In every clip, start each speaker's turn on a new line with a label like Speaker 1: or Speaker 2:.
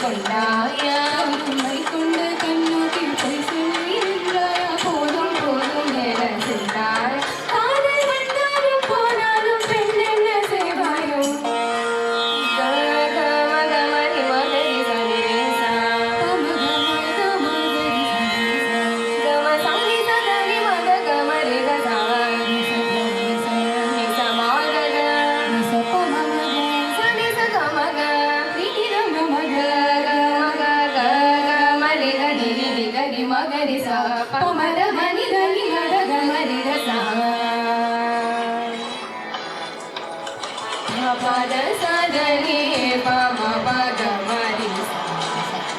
Speaker 1: கொண்டாயா உண்மை கொண்டு கண்ணூட்டில் போய் சொல்லியிருந்தாயா போதும் போதும் என சென்றாய் காதல் வந்தாலும் போனாலும் பெண் என்ன செய்வாயும் மகரி சா பமத மணி தனி மடக மரி ரசா பத சதனி பம பத மரி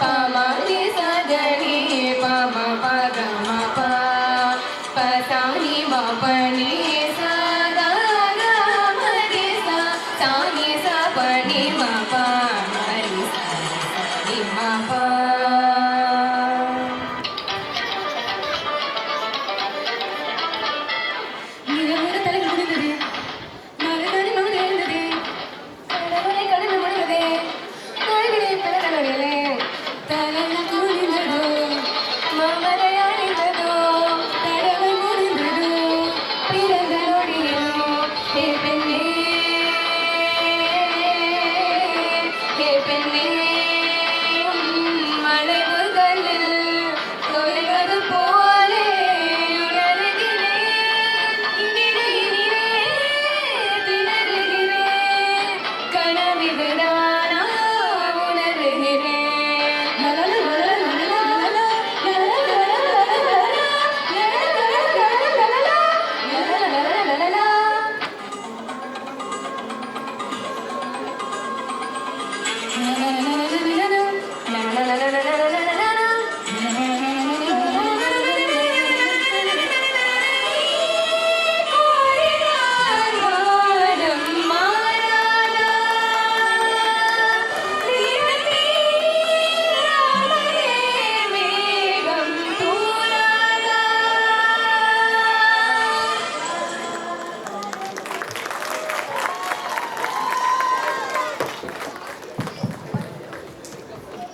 Speaker 1: பம ரி சதனி பம பத ம ப பசானி ம பனி சதா க மரி சா சானி ச பனி ம ப மரி சா ரி ம ப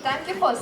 Speaker 1: Thank you for